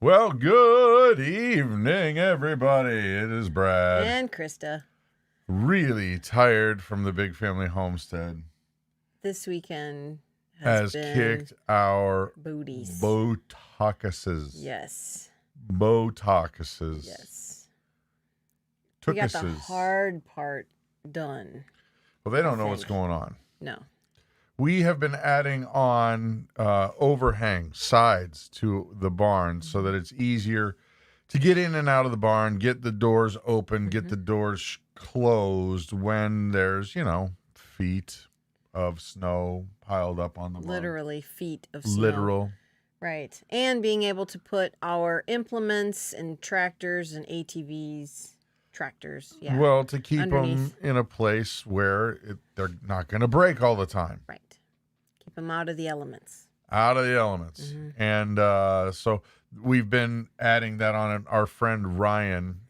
Well, good evening, everybody. It is Brad. And Christa. Really tired from the Big Family Homestead. This weekend has kicked our booties. Botocuses. Yes. Botocuses. Yes. Tookuses. We got the hard part done. Well, they don't know what's going on. No. We have been adding on overhang sides to the barn so that it's easier to get in and out of the barn, get the doors open, get the doors closed when there's, feet of snow piled up on the barn. Literally feet of snow. Literal. Right. And being able to put our implements and tractors and ATVs, tractors, yeah. Well, to keep underneath. them in a place where they're not going to break all the time. Right. Keep them out of the elements. Out of the elements. Mm-hmm. And so we've been adding that on. And our friend Ryan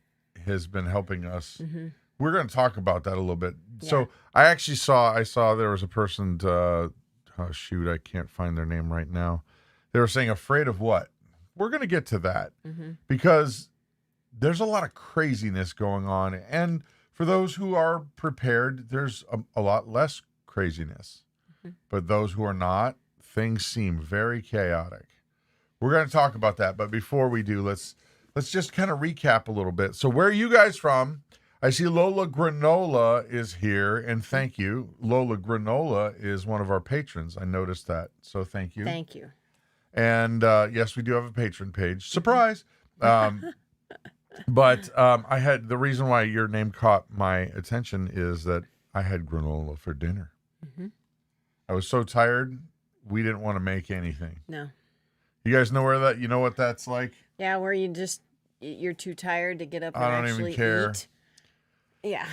has been helping us. Mm-hmm. We're going to talk about that a little bit. Yeah. So I saw there was a person, I can't find their name right now. They were saying afraid of what? We're going to get to that because there's a lot of craziness going on. And for those who are prepared, there's a lot less craziness. But those who are not, things seem very chaotic. We're going to talk about that. But before we do, let's just kind of recap a little bit. So where are you guys from? I see Lola Granola is here, and thank you. Lola Granola is one of our patrons. I noticed that, so thank you. Thank you. And yes, we do have a patron page. Surprise! But I had the reason why your name caught my attention is that I had granola for dinner. Mm-hmm. I was so tired, we didn't want to make anything. No. You guys know you know what that's like? Yeah, where you're too tired to get up and I don't actually even care. eat. Yeah.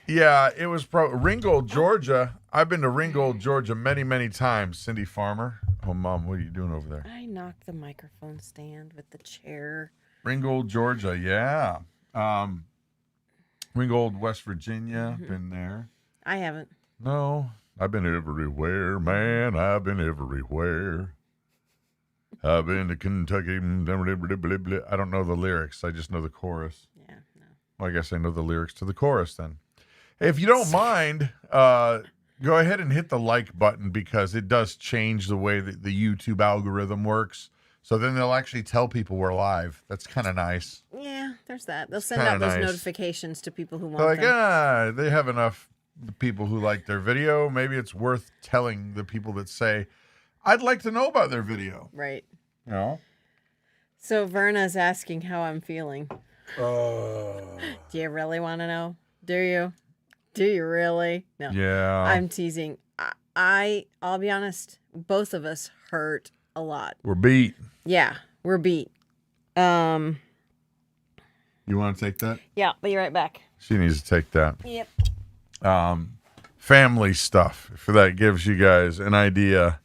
Yeah, it was Ringgold, Georgia. I've been to Ringgold, Georgia many, many times. Cindy Farmer. Oh, Mom, what are you doing over there? I knocked the microphone stand with the chair. Ringgold, Georgia, yeah. Ringgold, West Virginia, been there. I haven't. No, I've been everywhere, man. I've been everywhere. I've been to Kentucky. I don't know the lyrics. I just know the chorus. Yeah, no. Well, I guess I know the lyrics to the chorus then. Hey, if you don't mind, go ahead and hit the like button because it does change the way that the YouTube algorithm works. So then they'll actually tell people we're live. That's kind of nice. Yeah, there's that. They'll send out those notifications to people who want them. They have enough people who like their video. Maybe it's worth telling the people that say, I'd like to know about their video. Right. You know? So Verna's asking how I'm feeling. Do you really want to know? Do you? Do you really? No. Yeah. I'm teasing. I'll be honest. Both of us hurt a lot. We're beat. Yeah, we're beat. You want to take that? Yeah, be right back. She needs to take that. Yep. Family stuff. If that gives you guys an idea.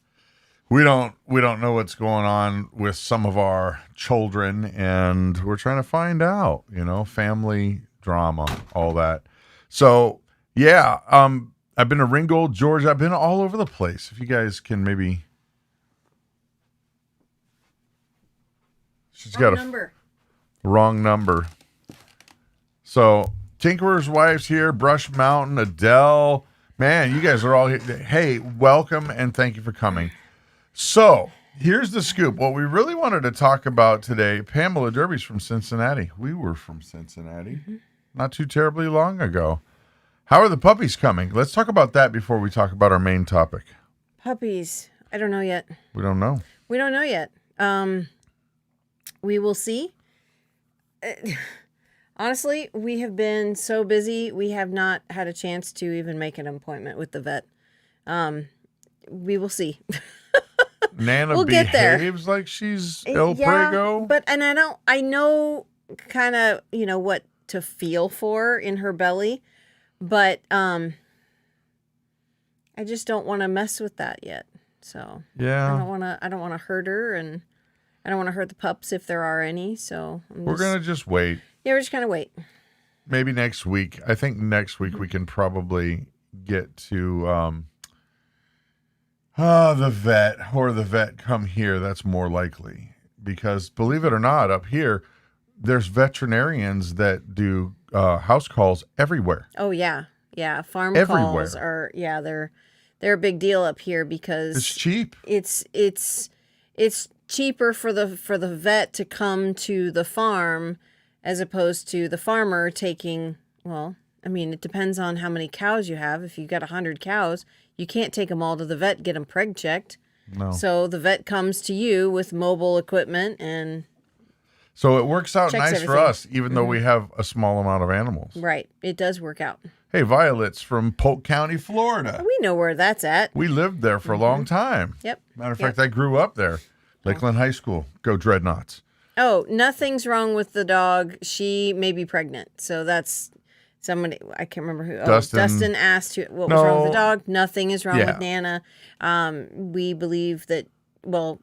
We don't know what's going on with some of our children, and we're trying to find out, family drama, all that. So, yeah, I've been to Ringgold, Georgia. I've been all over the place. If you guys can maybe. She's got a wrong number. So, Tinkerer's Wife's here, Brush Mountain, Adele. Man, you guys are all here. Hey, welcome, and thank you for coming. So, here's the scoop. What we really wanted to talk about today, Pamela Derby's from Cincinnati. We were from Cincinnati not too terribly long ago. How are the puppies coming? Let's talk about that before we talk about our main topic. Puppies. I don't know yet. We don't know. We don't know yet. We will see. Honestly, we have been so busy, we have not had a chance to even make an appointment with the vet. We will see. Nana behaves like she's El Prego. But I know kind of, what to feel for in her belly, but I just don't want to mess with that yet. So yeah, I don't want to hurt her, and I don't want to hurt the pups if there are any. So we're going to just wait. Yeah, we're just going to wait. Maybe next week. I think next week we can probably get to the vet come here. That's more likely because believe it or not, up here, there's veterinarians that do house calls everywhere. Oh yeah. Yeah. Farm Everywhere. calls are, yeah, they're a big deal up here because It's cheap. It's cheaper for the vet to come to the farm as opposed to the farmer taking, well, I mean, it depends on how many cows you have. If you've got 100 cows, you can't take them all to the vet, get them preg checked. No. So the vet comes to you with mobile equipment and So it works out checks nice for everything. us, even though we have a small amount of animals. right, it does work out. Hey, Violet's from Polk County, Florida. We know where that's at. We lived there for a long time. Yep. Matter of fact, I grew up there. Lakeland High School. Go Dreadnoughts. Oh, nothing's wrong with the dog. She may be pregnant. So that's somebody, I can't remember who. Dustin asked what was wrong with the dog. Nothing is wrong with Nana. We believe that, well,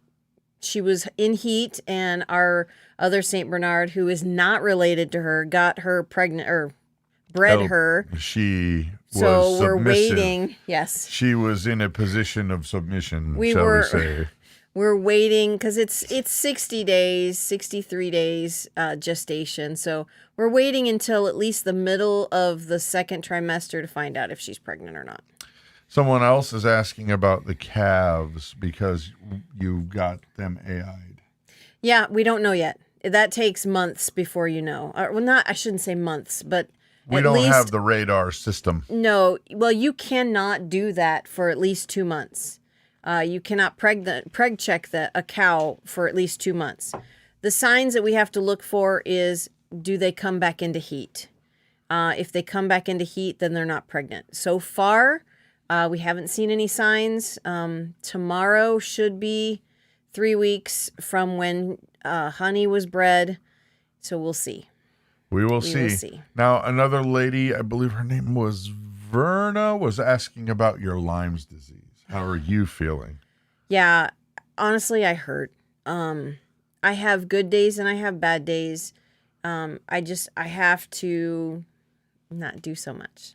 she was in heat, and our other St. Bernard, who is not related to her, got her pregnant or bred her. She was So we're submissive. waiting. Yes. She was in a position of submission, We shall were- we say. We're waiting because it's 60 days, 63 days gestation. So we're waiting until at least the middle of the second trimester to find out if she's pregnant or not. Someone else is asking about the calves because you got them AI'd. Yeah, we don't know yet. That takes months before you know. Well, I shouldn't say months, but We at don't least, have the radar system. No, well, you cannot do that for at least 2 months. You cannot preg check a cow for at least 2 months. The signs that we have to look for is, do they come back into heat? If they come back into heat, then they're not pregnant. So far, we haven't seen any signs. Tomorrow should be 3 weeks from when Honey was bred. So we'll see. We will will see. see. Now, another lady, I believe her name was Verna, was asking about your Lyme's disease. How are you feeling? Yeah, honestly, I hurt. I have good days and I have bad days. I have to not do so much.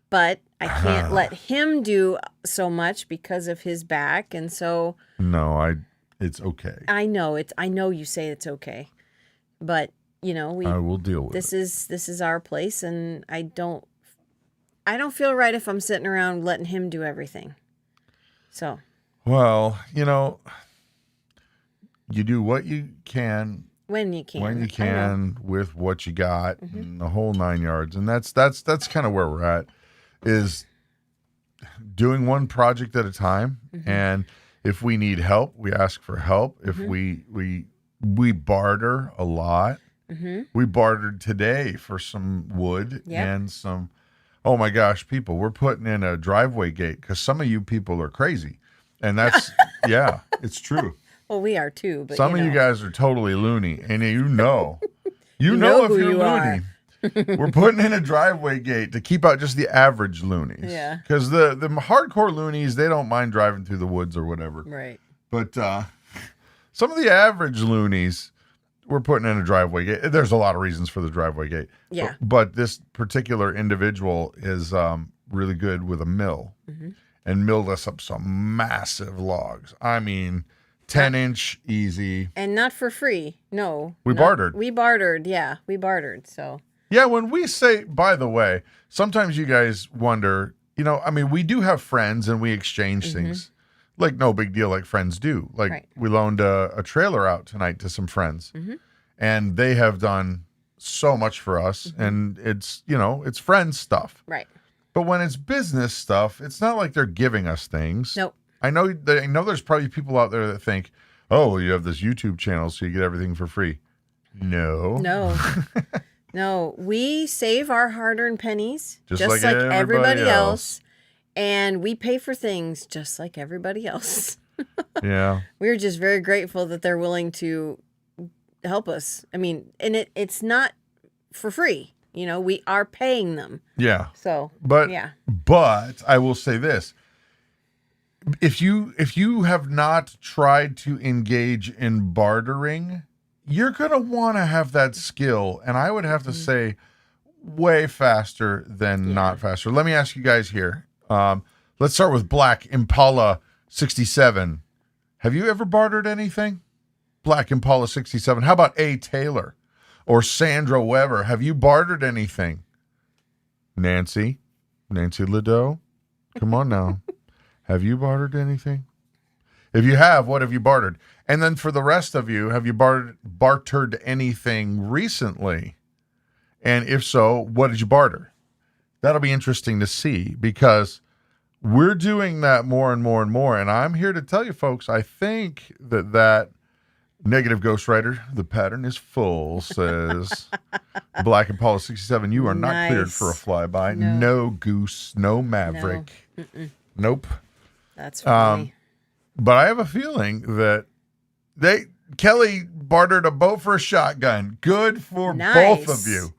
But I can't let him do so much because of his back, and so No, it's okay. I know you say it's okay. But, you know, I will deal with it. this is our place, and I don't feel right if I'm sitting around letting him do everything. So, Well, you know, you do what you can when you can. when you I know. can with what you got, and the whole 9 yards. And that's kind of where we're at, is doing one project at a time. And if we need help, we ask for help. If we barter a lot. We bartered today for some wood and some, oh my gosh, people, we're putting in a driveway gate because some of you people are crazy. And that's, yeah, it's true. Well, we are too, but Some of you guys are totally loony, and you know if who you're you loony. We're putting in a driveway gate to keep out just the average loonies. Yeah. Because the hardcore loonies, they don't mind driving through the woods or whatever. Right. But some of the average loonies, we're putting in a driveway gate. There's a lot of reasons for the driveway gate. Yeah. But this particular individual is really good with a mill and milled us up some massive logs. I mean, 10-inch easy. And not for free. No. We bartered. We bartered. Yeah, we bartered. So. Yeah, when we say, by the way, sometimes you guys wonder, you know, I mean, we do have friends and we exchange things. Like, no big deal, like friends do. Like, we loaned a trailer out tonight to some friends. And they have done so much for us. And it's, you know, it's friend stuff. Right. But when it's business stuff, it's not like they're giving us things. Nope. I know there's probably people out there that think, oh, well, you have this YouTube channel, so you get everything for free. No. No. No. We save our hard-earned pennies Just like like everybody everybody else. And we pay for things just like everybody else. Yeah. We're just very grateful that they're willing to help us. I mean, and it's not for free. You know, we are paying them. Yeah. So, But yeah. But I will say this. If you have not tried to engage in bartering, you're going to want to have that skill. And I would have to say way faster than not faster. Let me ask you guys here. Let's start with Black Impala 67. Have you ever bartered anything? Black Impala 67? How about A. Taylor or Sandra Weber? Have you bartered anything? Nancy Ladeau, come on now. Have you bartered anything? If you have, what have you bartered? And then for the rest of you, have you bartered anything recently? And if so, what did you barter? That'll be interesting to see, because we're doing that more and more and more. And I'm here to tell you, folks, I think that negative ghostwriter, the pattern is full, says Black Impala 67. You are not cleared for a flyby. No goose, no maverick. No. Nope. That's funny. But I have a feeling that Kelly bartered a boat for a shotgun. Good for both of you.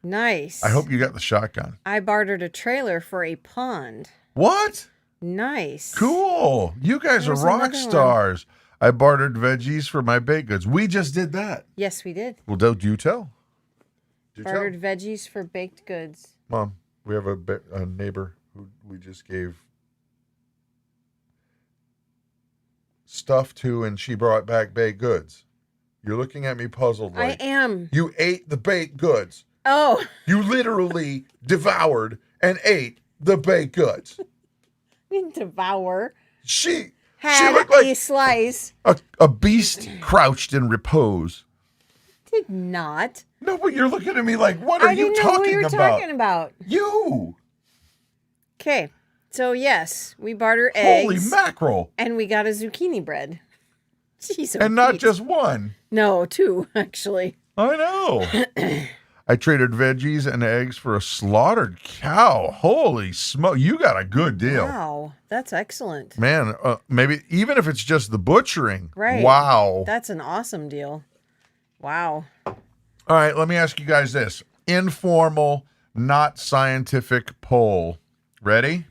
Nice. I hope you got the shotgun. I bartered a trailer for a pond. What? Nice. Cool. You guys are rock stars. I bartered veggies for my baked goods. We just did that. Yes, we did. Well, do you tell? Bartered veggies for baked goods. Mom, we have a neighbor who we just gave stuff to, and she brought back baked goods. You're looking at me puzzled. I am. You ate the baked goods. Oh. You literally devoured and ate the baked goods. Devour. She looked like a slice. A beast crouched in repose. Did not. No, but you're looking at me like, what are you talking about? I didn't know who you were talking about. You. Okay. So, yes, we barter eggs. Holy mackerel. And we got a zucchini bread. Jeez, and not just one. No, two, actually. I know. I traded veggies and eggs for a slaughtered cow. Holy smoke. You got a good deal. Wow. That's excellent. Man, maybe even if it's just the butchering. Right. Wow. That's an awesome deal. Wow. All right, let me ask you guys this. Informal, not scientific poll. Ready?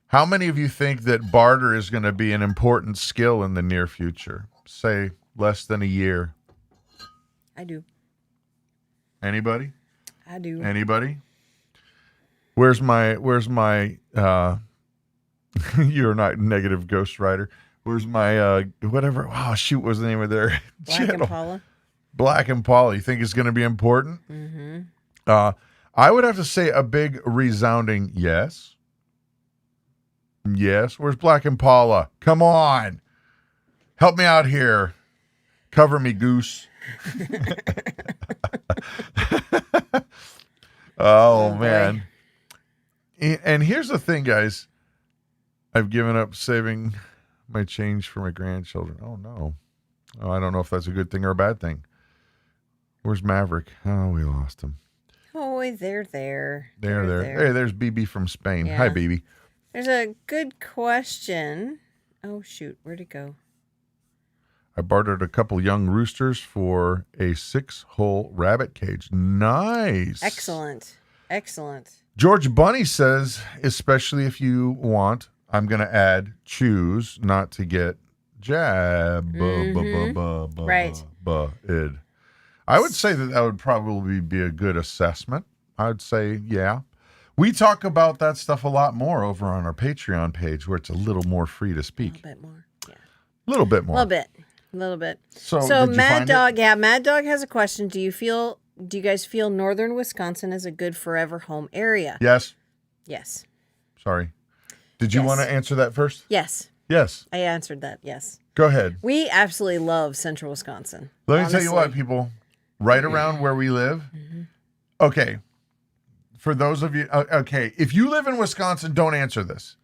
How many of you think that barter is going to be an important skill in the near future? Say less than a year. I do. Anybody? I do. Anybody? Where's my you're not negative ghostwriter. Where's my whatever? Oh shoot, what's the name of their Black channel? Impala. Black Impala. You think it's going to be important? Mm-hmm. I would have to say a big resounding yes. Yes. Where's Black Impala? Come on. Help me out here. Cover me, goose. Oh, man. And here's the thing, guys. I've given up saving my change for my grandchildren. Oh, no. Oh, I don't know if that's a good thing or a bad thing. Where's Maverick? Oh, we lost him. Oh, they're there. They're there. Hey, there's BB from Spain. Yeah. Hi, BB. There's a good question. Oh, shoot. Where'd it go? I bartered a couple young roosters for a 6-hole rabbit cage. Nice. Excellent. Excellent. George Bunny says, especially if you want, I'm going to add, choose not to get jabbed. Right. I would say that would probably be a good assessment. I would say, yeah. We talk about that stuff a lot more over on our Patreon page, where it's a little more free to speak. A little bit more. Yeah. A little bit more. A little bit. So Mad Dog, Mad Dog has a question. Do you guys feel northern Wisconsin is a good forever home area? Yes. Yes. Sorry. Did you want to answer that first? Yes. Yes. I answered that. Yes. Go ahead. We absolutely love central Wisconsin. Let me tell you what, people, right around where we live. Mm-hmm. Okay. For those of you, okay, if you live in Wisconsin, don't answer this,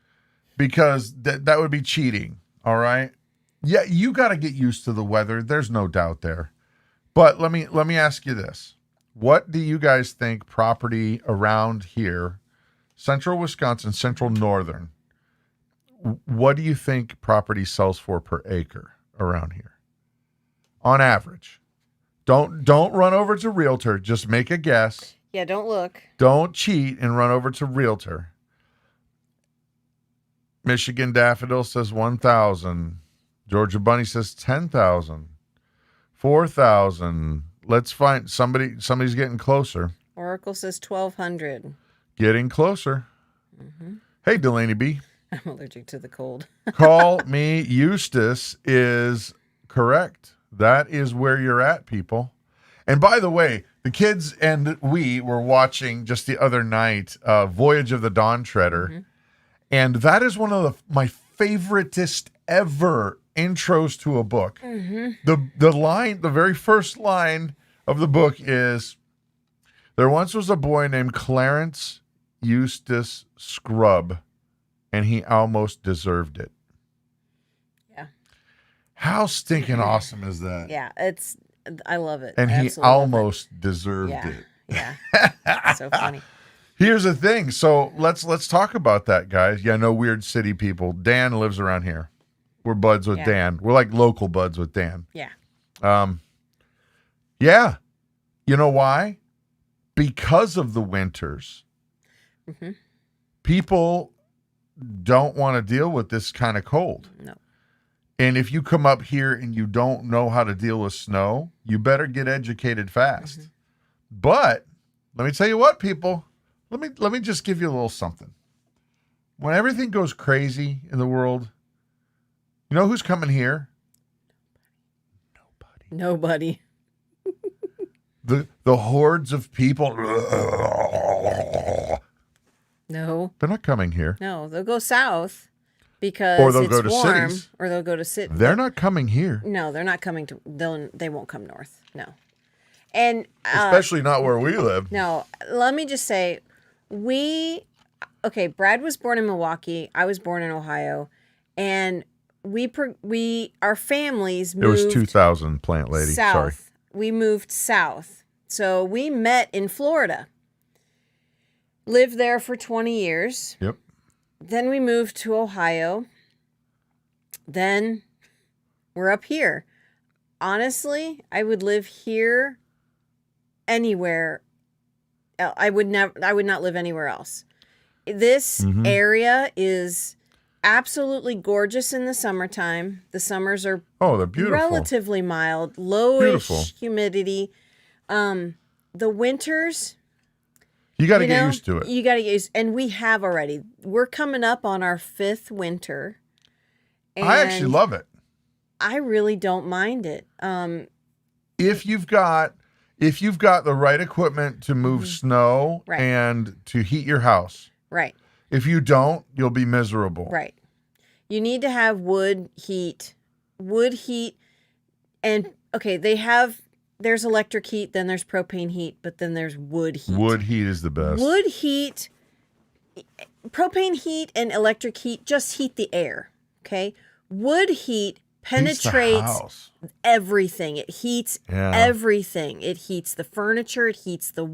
because that would be cheating. All right. Yeah, you got to get used to the weather. There's no doubt there. But let me ask you this. What do you guys think property around here, central Wisconsin, central northern, what do you think property sells for per acre around here? On average. Don't run over to Realtor. Just make a guess. Yeah, don't look. Don't cheat and run over to Realtor. Michigan Daffodil says 1,000. Georgia Bunny says 10,000. 4,000. Let's find somebody's getting closer. Oracle says 1,200. Getting closer. Mm-hmm. Hey, Delaney B. I'm allergic to the cold. Call me Eustace is correct. That is where you're at, people. And by the way, the kids and we were watching just the other night Voyage of the Dawn Treader. And that is one of my favoritist ever intros to a book. The very first line of the book is, there once was a boy named Clarence Eustace Scrubb, and he almost deserved it. Yeah. How stinking awesome is that? Yeah, I love it. And he almost deserved it. it. Yeah. So funny. Here's the thing. So let's talk about that, guys. Yeah, no weird city people. Dan lives around here. We're buds with Dan. We're like local buds with Dan. Yeah. Yeah. You know why? Because of the winters. People don't want to deal with this kind of cold. No. And if you come up here and you don't know how to deal with snow, you better get educated fast. But let me tell you what, people. Let me just give you a little something. When everything goes crazy in the world, you know who's coming here? Nobody. The hordes of people. No. They're not coming here. No, they'll go south because or they'll it's go to warm, cities. or they'll go to cities. They're not coming here. No, they're not coming to. They won't come north. No. And especially not where we live. No, let me just say, Brad was born in Milwaukee. I was born in Ohio, and our families moved. It was 2000, plant lady. South. Sorry. We moved south, so we met in Florida. Lived there for 20 years. Yep. Then we moved to Ohio. Then we're up here. Honestly, I would live here anywhere. I would not live anywhere else. This area is absolutely gorgeous in the summertime. The summers are they're beautiful. Relatively mild, lowish humidity. The winters, you got to get used to it. You got to get used, and we have already. We're coming up on our 5th winter. I actually love it. I really don't mind it. If you've got the right equipment to move snow and to heat your house. Right. If you don't, you'll be miserable. Right. You need to have wood heat. And there's electric heat, then there's propane heat, but then there's wood heat. Wood heat is the best. Wood heat, propane heat and electric heat just heat the air, okay? Wood heat penetrates everything. It heats everything. It heats the furniture, it heats the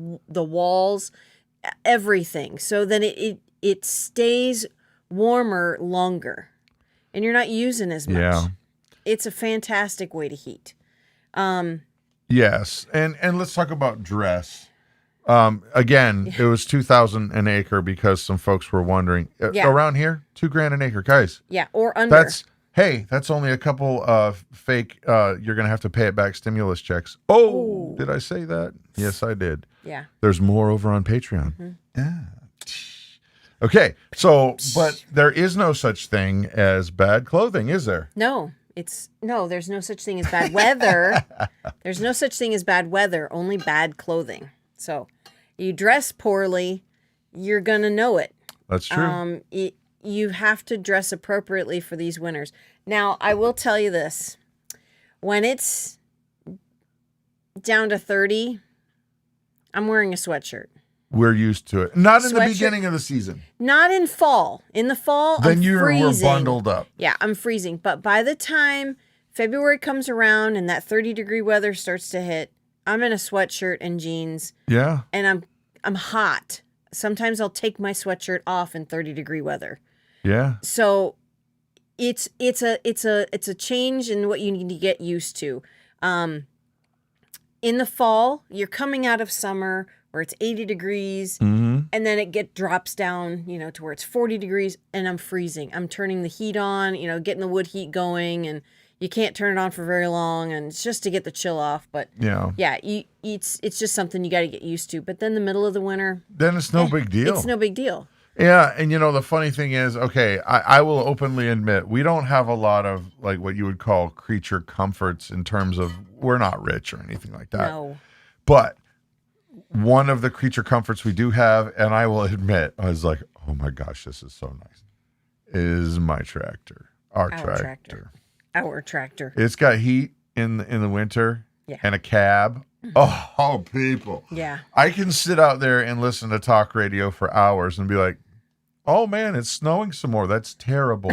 walls, everything. So then it stays warmer longer, and you're not using as much. Yeah. It's a fantastic way to heat. Yes, and let's talk about dress. Again, it was 2,000 an acre because some folks were wondering. Around here, $2,000 an acre, guys. Yeah, or under. That's only a couple of fake. You're gonna have to pay it back stimulus checks. Oh, did I say that? Yes, I did. Yeah. There's more over on Patreon. Yeah. Okay, so but there is no such thing as bad clothing, is there? No. There's no such thing as bad weather. There's no such thing as bad weather, only bad clothing. So you dress poorly, you're going to know it. That's true. You have to dress appropriately for these winters. Now, I will tell you this. When it's down to 30, I'm wearing a sweatshirt. We're used to it. Not in the beginning of the season. Not in fall. In the fall, then I'm freezing. We're bundled up. Yeah, I'm freezing. But by the time February comes around and that 30-degree weather starts to hit, I'm in a sweatshirt and jeans. Yeah. And I'm hot. Sometimes I'll take my sweatshirt off in 30-degree weather. Yeah. So it's a change in what you need to get used to. In the fall, you're coming out of summer where it's 80 degrees, and then it drops down, to where it's 40 degrees, and I'm freezing. I'm turning the heat on, getting the wood heat going, and you can't turn it on for very long, and it's just to get the chill off. But it's just something you got to get used to. But then the middle of the winter, then it's no big deal. It's no big deal. Yeah, and the funny thing is, okay, I will openly admit we don't have a lot of like what you would call creature comforts in terms of we're not rich or anything like that. No. But one of the creature comforts we do have, and I will admit, I was like, oh my gosh, this is so nice, is my tractor. Our tractor. Our tractor. It's got heat in the winter and a cab. Oh, people. Yeah. I can sit out there and listen to talk radio for hours and be like, oh man, it's snowing some more. That's terrible.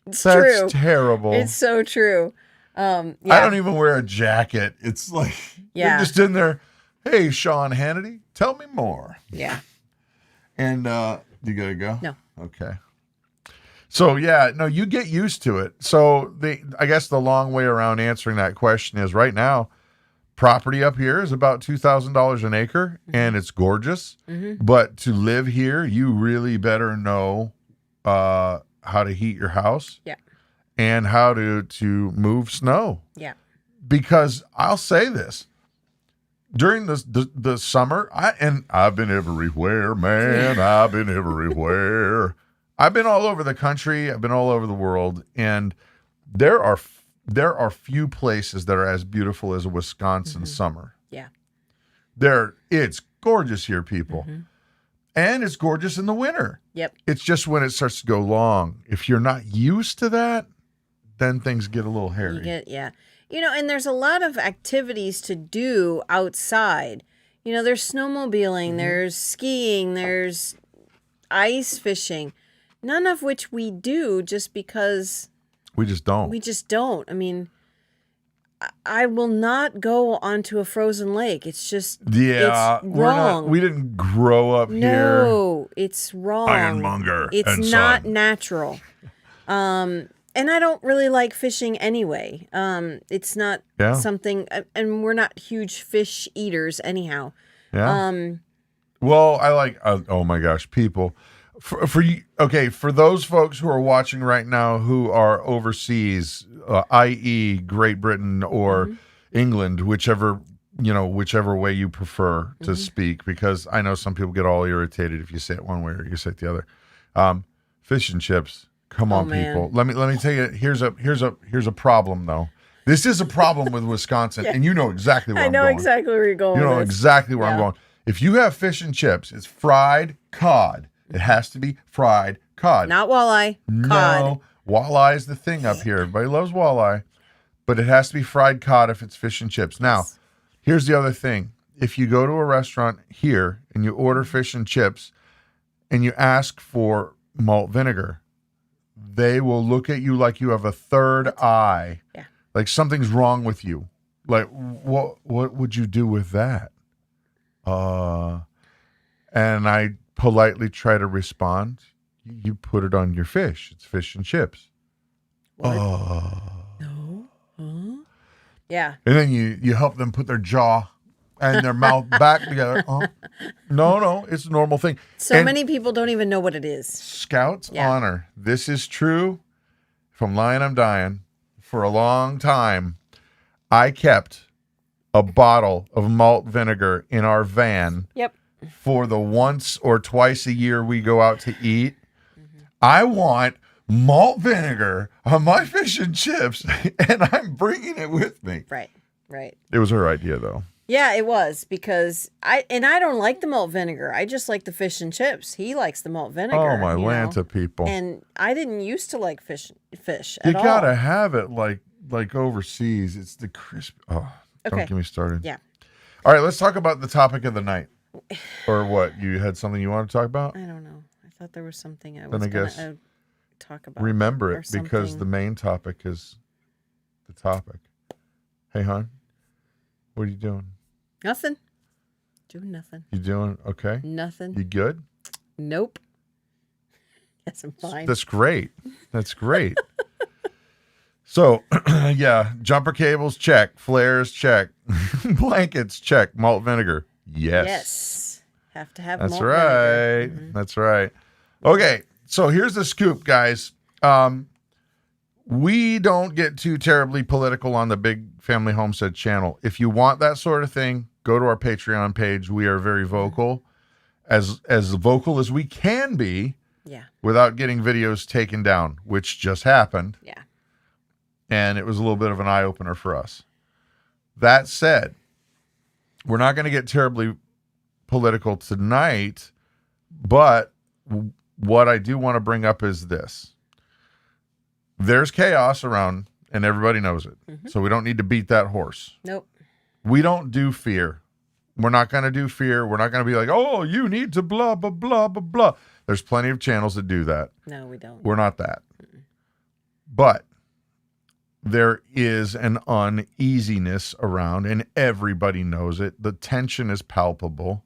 That's true. Terrible. It's so true. I don't even wear a jacket. It's like you're just in there. Hey, Sean Hannity, tell me more. Yeah. And you gotta go? No. Okay. So no, you get used to it. So I guess the long way around answering that question is right now, property up here is about $2,000 an acre, and it's gorgeous. But to live here, you really better know how to heat your house. Yeah. And how to move snow. Yeah. Because I'll say this. During the summer, I've been everywhere, man. I've been everywhere. I've been all over the country. I've been all over the world, and there are few places that are as beautiful as a Wisconsin summer. Yeah. It's gorgeous here, people. And it's gorgeous in the winter. Yep. It's just when it starts to go long. If you're not used to that, then things get a little hairy. And there's a lot of activities to do outside. There's snowmobiling, there's skiing, there's ice fishing, none of which we do just because we just don't. I mean, I will not go onto a frozen lake. It's just it's wrong. We didn't grow up here. No, it's wrong. Ironmonger. It's not natural. And I don't really like fishing anyway. It's not something, and we're not huge fish eaters anyhow. Yeah. Well, I like. Oh my gosh, people. For you, okay. For those folks who are watching right now who are overseas, i.e., Great Britain or England, whichever way you prefer to speak, because I know some people get all irritated if you say it one way or you say it the other. Fish and chips. Come on, people. Let me tell you. Here's a problem though. This is a problem with Wisconsin, and you know exactly where I'm going. I know exactly where you're going. You know exactly where I'm going. If you have fish and chips, it's fried cod. It has to be fried cod. Not walleye. Cod. No, walleye is the thing up here. Everybody loves walleye, but it has to be fried cod if it's fish and chips. Now, here's the other thing. If you go to a restaurant here and you order fish and chips and you ask for malt vinegar, they will look at you like you have a third eye. Yeah. Like something's wrong with you. Like, what would you do with that? And I politely try to respond, you put it on your fish. It's fish and chips. What? No. Huh? Yeah. And then you help them put their jaw and their mouth back together. No, it's a normal thing. So many people don't even know what it is. Scout's honor. This is true. If I'm lying, I'm dying. For a long time, I kept a bottle of malt vinegar in our van. Yep. For the once or twice a year we go out to eat. I want malt vinegar on my fish and chips, and I'm bringing it with me. Right. It was her idea, though. Yeah, it was, because I don't like the malt vinegar. I just like the fish and chips. He likes the malt vinegar. Oh, my Lanta people. And I didn't used to like fish you at all. Gotta have it like overseas. It's the crisp. Oh, don't get me started. Yeah. All right, let's talk about the topic of the night. Or what? You had something you want to talk about? I don't know. I thought there was something I was going to talk about. Remember it, because the main topic is the topic. Hey, hon, what are you doing? Nothing. Doing nothing. You doing okay? Nothing. You good? Nope. Yes, I'm fine. That's great. So, jumper cables, check. Flares, check. Blankets, check. Malt vinegar. Yes. Have to have That's malt right. vinegar. That's right. Okay, so here's the scoop, guys. We don't get too terribly political on the Big Family Homestead channel. If you want that sort of thing, go to our Patreon page. We are very vocal. as vocal as we can be Yeah. without getting videos taken down, which just happened. Yeah. And it was a little bit of an eye-opener for us. That said, we're not going to get terribly political tonight, but what I do want to bring up is this. There's chaos around, and everybody knows it. So we don't need to beat that horse. Nope. We don't do fear. We're not going to do fear. We're not going to be like, oh, you need to blah, blah, blah, blah, blah. There's plenty of channels that do that. No, we don't. We're not that. But there is an uneasiness around, and everybody knows it. The tension is palpable.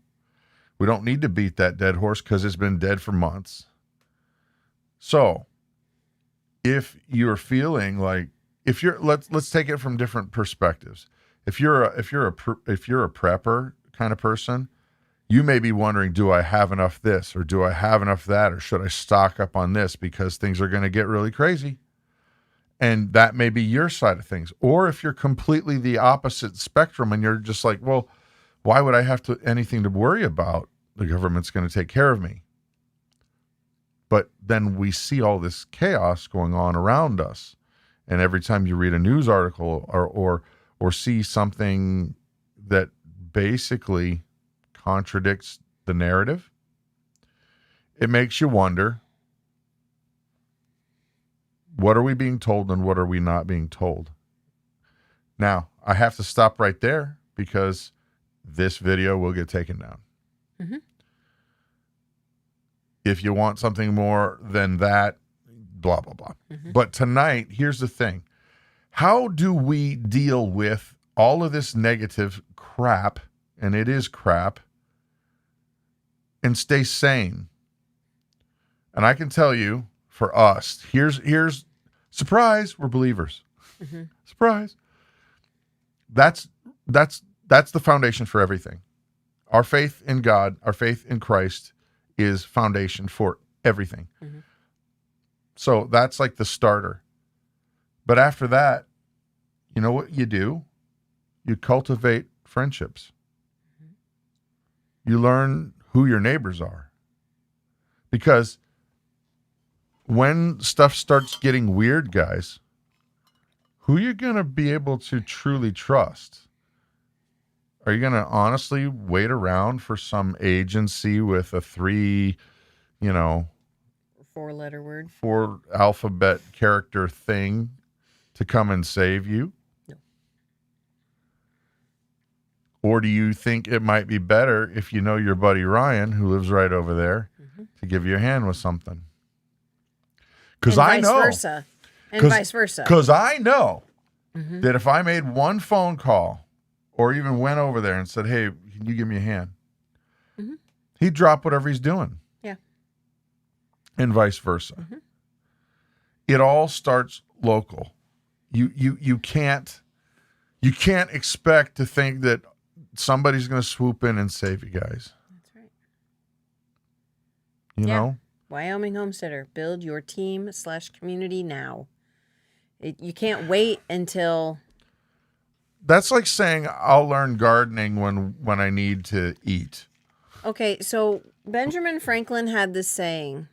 We don't need to beat that dead horse because it's been dead for months. So if you're feeling like, let's take it from different perspectives. If you're a prepper kind of person, you may be wondering, do I have enough this, or do I have enough that, or should I stock up on this because things are going to get really crazy? And that may be your side of things. Or if you're completely the opposite spectrum and you're just like, well, why would I have anything to worry about? The government's going to take care of me. But then we see all this chaos going on around us. And every time you read a news article or see something that basically contradicts the narrative, it makes you wonder, what are we being told and what are we not being told? Now, I have to stop right there because this video will get taken down. If you want something more than that, blah, blah, blah. But tonight, here's the thing. How do we deal with all of this negative crap, and it is crap, and stay sane? And I can tell you, for us, here's surprise, we're believers. Surprise. That's the foundation for everything. Our faith in God, our faith in Christ is foundation for everything. So that's like the starter. But after that, you know what you do? You cultivate friendships. You learn who your neighbors are. Because when stuff starts getting weird, guys, who are you going to be able to truly trust? Are you going to honestly wait around for some agency with a 4-letter word, 4 alphabet character thing to come and save you? No. Or do you think it might be better if you know your buddy Ryan, who lives right over there, to give you a hand with something? Because I know. Vice versa. Because I know that if I made one phone call or even went over there and said, hey, can you give me a hand? He'd drop whatever he's doing. Yeah. And vice versa. It all starts local. You can't expect to think that somebody's going to swoop in and save you guys. That's right. You know? Wyoming Homesteader, build your team/community now. You can't wait until. That's like saying I'll learn gardening when I need to eat. Okay, so Benjamin Franklin had this saying.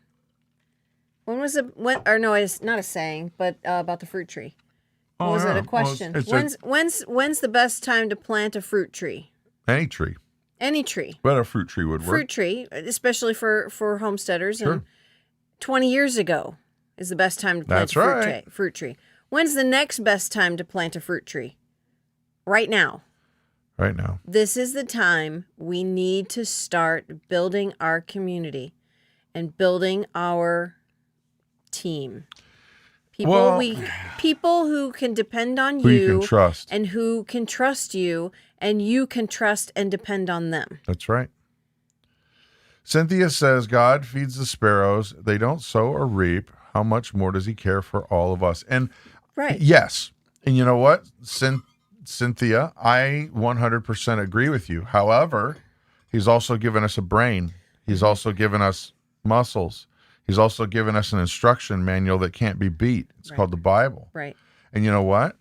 When was it? No, it's not a saying, but about the fruit tree. What was it? A question. When's the best time to plant a fruit tree? Any tree. Any tree. But a fruit tree would work. Fruit tree, especially for homesteaders. Sure. And 20 years ago is the best time to plant a fruit tree. When's the next best time to plant a fruit tree? Right now. Right now. This is the time we need to start building our community and building our team. People who can depend on who you can trust. And who can trust you, and you can trust and depend on them. That's right. Cynthia says, God feeds the sparrows. They don't sow or reap. How much more does he care for all of us? And yes. And you know what, Cynthia, I 100% agree with you. However, he's also given us a brain. He's also given us muscles. He's also given us an instruction manual that can't be beat. It's called the Bible. Right. And you know what?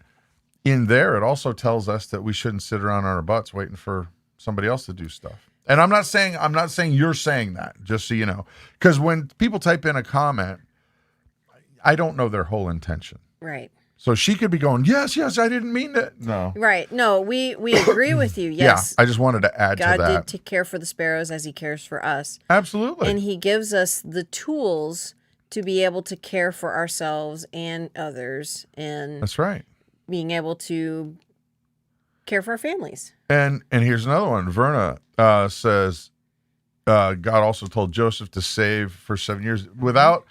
In there, it also tells us that we shouldn't sit around on our butts waiting for somebody else to do stuff. And I'm not saying you're saying that, just so you know. Because when people type in a comment, I don't know their whole intention. Right. So she could be going, yes, I didn't mean that. No. Right. No, we agree with you. Yes. Yeah, I just wanted to add God to that. did take care for the sparrows as he cares for us. Absolutely. And he gives us the tools to be able to care for ourselves and others, and That's right. being able to care for our families. And here's another one. Verna says, God also told Joseph to save for 7 years. Without,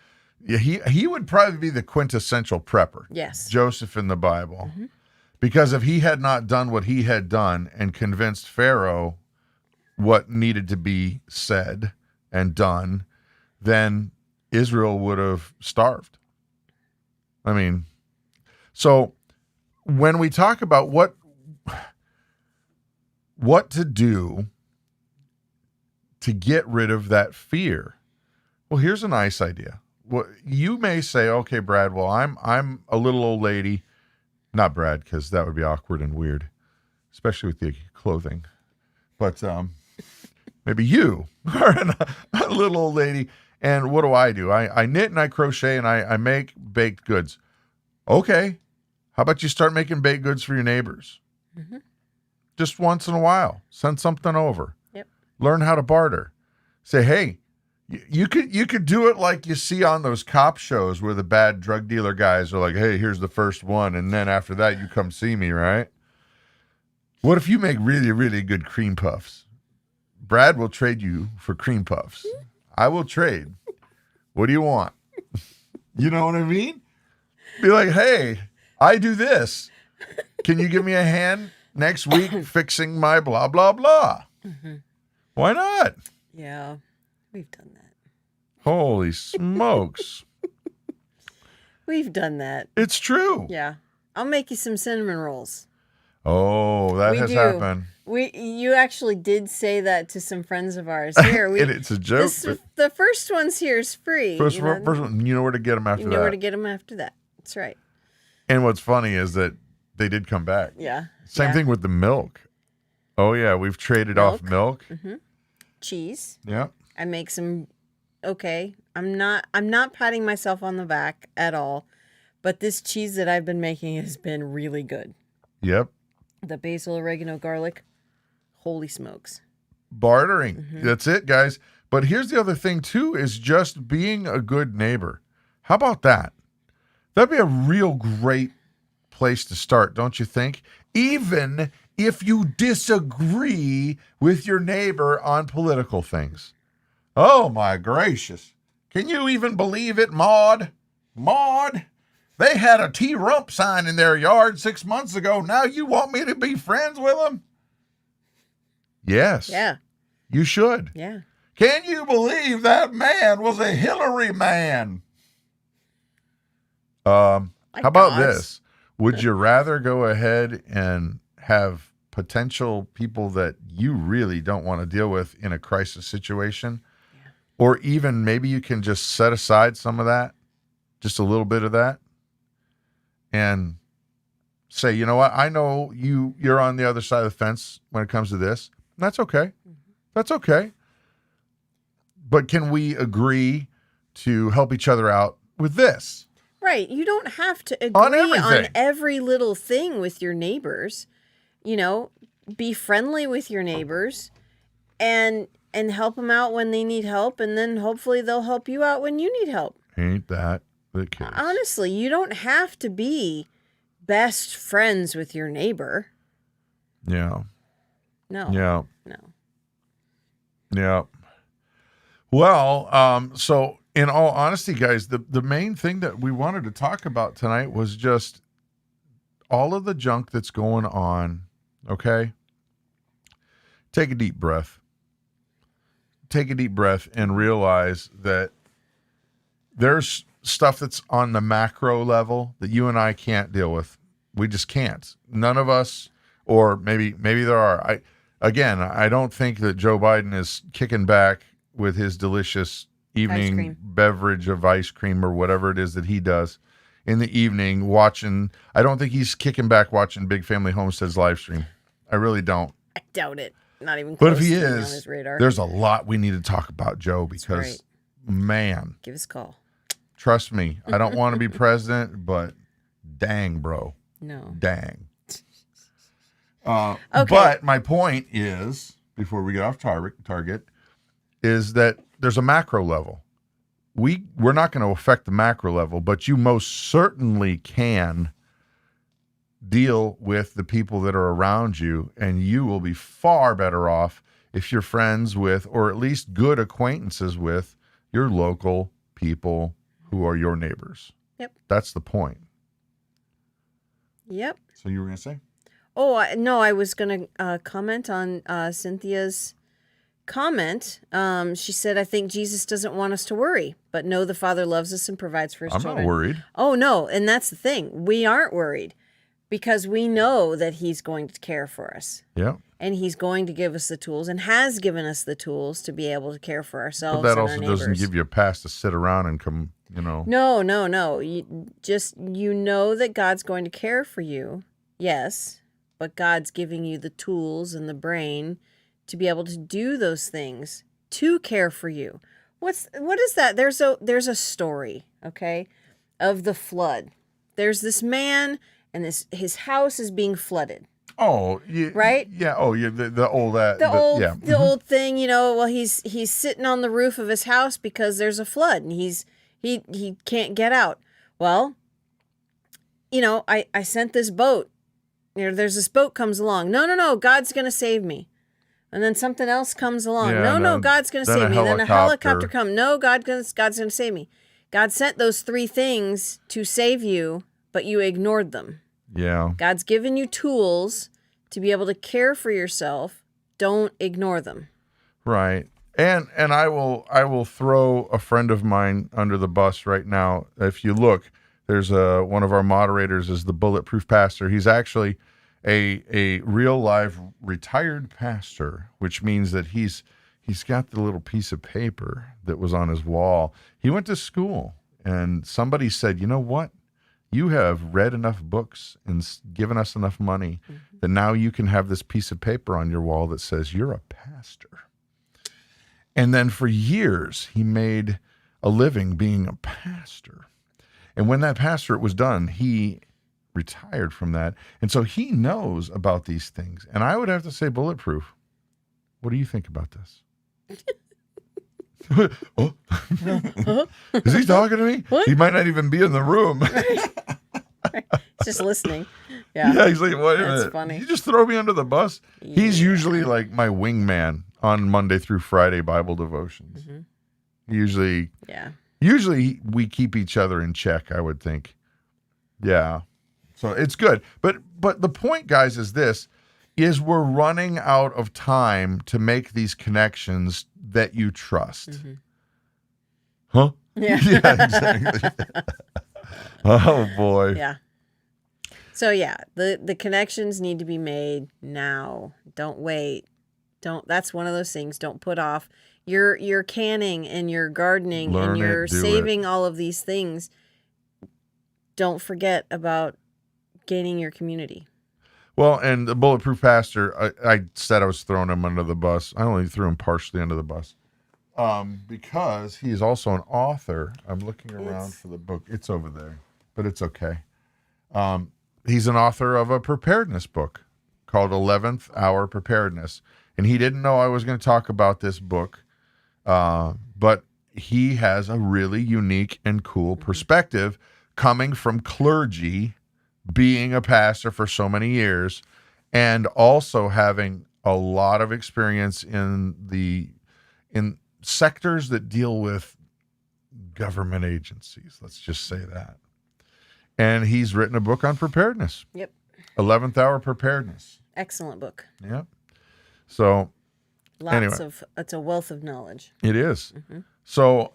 he would probably be the quintessential prepper. Yes. Joseph in the Bible. Because if he had not done what he had done and convinced Pharaoh what needed to be said and done, then Israel would have starved. I mean, so when we talk about what to do to get rid of that fear, well, here's a nice idea. Well, you may say, okay, Brad, well, I'm a little old lady. Not Brad, because that would be awkward and weird, especially with the clothing. But maybe you are a little old lady. And what do? I knit and I crochet and I make baked goods. Okay. How about you start making baked goods for your neighbors? Just once in a while. Send something over. Yep. Learn how to barter. Say, hey, you could do it like you see on those cop shows where the bad drug dealer guys are like, hey, here's the first one. And then after that, you come see me, right? What if you make really, really good cream puffs? Brad will trade you for cream puffs. I will trade. What do you want? You know what I mean? Be like, hey, I do this. Can you give me a hand next week fixing my blah, blah, blah? Why not? Yeah, we've done that. Holy smokes. We've done that. It's true. Yeah. I'll make you some cinnamon rolls. Oh, that has happened. You actually did say that to some friends of ours. Here, It's a joke. The first one's here is free. First one, you know where to get them after that. You know where to get them after that. That's right. And what's funny is that they did come back. Yeah. Same thing with the milk. Oh yeah, we've traded off milk. Cheese. Yeah. I make some. Okay, I'm not patting myself on the back at all, but this cheese that I've been making has been really good. Yep. The basil, oregano, garlic. Holy smokes. Bartering. That's it, guys. But here's the other thing too, is just being a good neighbor. How about that? That'd be a real great place to start, don't you think? Even if you disagree with your neighbor on political things. Oh my gracious. Can you even believe it, Maud? Maud? They had a T-Rump sign in their yard 6 months ago. Now you want me to be friends with them? Yes. Yeah. You should. Yeah. Can you believe that man was a Hillary man? How about this? Would you rather go ahead and have potential people that you really don't want to deal with in a crisis situation? Yeah. Or even maybe you can just set aside some of that, just a little bit of that, and say, you know what? I know you're on the other side of the fence when it comes to this. That's okay. That's okay. But can we agree to help each other out with this? Right. You don't have to agree on every little thing with your neighbors. You know, be friendly with your neighbors and help them out when they need help. And then hopefully they'll help you out when you need help. Ain't that the case? Honestly, you don't have to be best friends with your neighbor. Yeah. No. Yeah. No. Yeah. Well, so in all honesty, guys, the main thing that we wanted to talk about tonight was just all of the junk that's going on, okay? Take a deep breath. Take a deep breath and realize that there's stuff that's on the macro level that you and I can't deal with. We just can't. None of us, or maybe there are. I don't think that Joe Biden is kicking back with his delicious evening beverage of ice cream or whatever it is that he does in the evening watching. I don't think he's kicking back watching Big Family Homestead's live stream. I really don't. I doubt it. not even But close if he to being on is, his radar. there's a lot we need to talk about, Joe, because, man. Give us a call. Trust me, I don't want to be president, but dang, bro. No. Dang. Okay. But my point is, before we get off target, is that there's a macro level. We're not going to affect the macro level, but you most certainly can deal with the people that are around you, and you will be far better off if you're friends with, or at least good acquaintances with, your local people who are your neighbors. Yep. That's the point. Yep. So you were going to say? Oh, no, I was going to comment on Cynthia's comment. She said, I think Jesus doesn't want us to worry, but know the Father loves us and provides for his children. I'm not worried. Oh, no. And that's the thing. We aren't worried because we know that he's going to care for us. Yeah. And he's going to give us the tools and has given us the tools to be able to care for ourselves. But that and also our neighbors. doesn't give you a pass to sit around and come, No. You know that God's going to care for you. Yes. But God's giving you the tools and the brain to be able to do those things, to care for you. What is that? There's a story, okay, of the flood. There's this man, and his house is being flooded. Oh, yeah, right? Yeah. Oh, yeah. The old the old thing, Well, he's sitting on the roof of his house because there's a flood, and he can't get out. Well, I sent this boat. There's this boat comes along. No, God's gonna save me. And then something else comes along. Yeah, No, God's gonna save me. Then a helicopter comes. No, God's gonna save me. God sent those three things to save you, but you ignored them. Yeah. God's given you tools to be able to care for yourself. Don't ignore them. Right. And I will throw a friend of mine under the bus right now. If you look, there's one of our moderators is the Bulletproof Pastor. He's actually a real live retired pastor, which means that he's got the little piece of paper that was on his wall. He went to school, and somebody said, you know what? You have read enough books and given us enough money that now you can have this piece of paper on your wall that says you're a pastor. And then for years, he made a living being a pastor. And when that pastorate was done, he retired from that. And so he knows about these things. And I would have to say, Bulletproof, what do you think about this? Oh. Is he talking to me? What? He might not even be in the room. Just listening. Yeah. Yeah, he's like, wait a minute. That's funny. Did you just throw me under the bus? Yeah. He's usually like my wingman on Monday through Friday Bible devotions. Mm-hmm. Usually we keep each other in check, I would think. Yeah. So it's good. But the point, guys, is this, is we're running out of time to make these connections that you trust. Mm-hmm. Huh? Yeah. Yeah, exactly. Oh, boy. Yeah. So, yeah, the connections need to be made now. Don't wait. That's one of those things. Don't put off. You're canning and you're gardening and you're saving all of these things. Don't forget about gaining your community. Well, and the Bulletproof Pastor, I said I was throwing him under the bus. I only threw him partially under the bus because he is also an author. I'm looking around for the book. It's over there, but it's okay. He's an author of a preparedness book called 11th Hour Preparedness. And he didn't know I was going to talk about this book, but he has a really unique and cool perspective coming from clergy, being a pastor for so many years, and also having a lot of experience in sectors that deal with government agencies. Let's just say that. And he's written a book on preparedness. Yep. 11th Hour Preparedness. Excellent book. Yep. So it's a wealth of knowledge. It is. Mm-hmm. So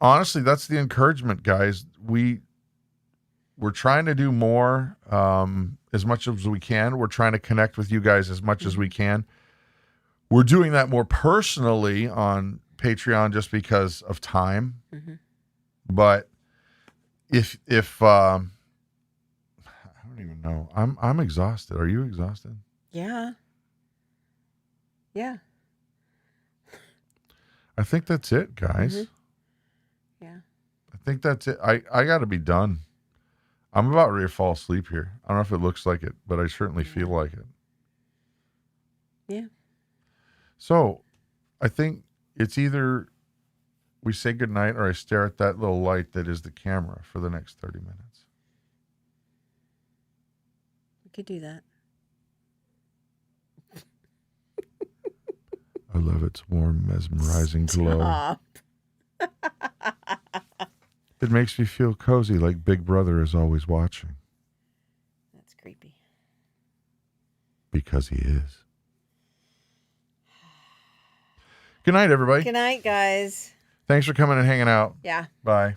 honestly, that's the encouragement, guys. We're trying to do more as much as we can. We're trying to connect with you guys as much as we can. We're doing that more personally on Patreon just because of time. Mm-hmm. But if I don't even know. I'm exhausted. Are you exhausted? Yeah. Yeah. I think that's it, guys. Yeah. I think that's it. I got to be done. I'm about ready to fall asleep here. I don't know if it looks like it, but I certainly feel like it. Yeah. So I think it's either we say goodnight or I stare at that little light that is the camera for the next 30 minutes. We could do that. I love its warm, mesmerizing glow. Stop. It makes me feel cozy, like Big Brother is always watching. That's creepy. Because he is. Good night, everybody. Good night, guys. Thanks for coming and hanging out. Yeah. Bye.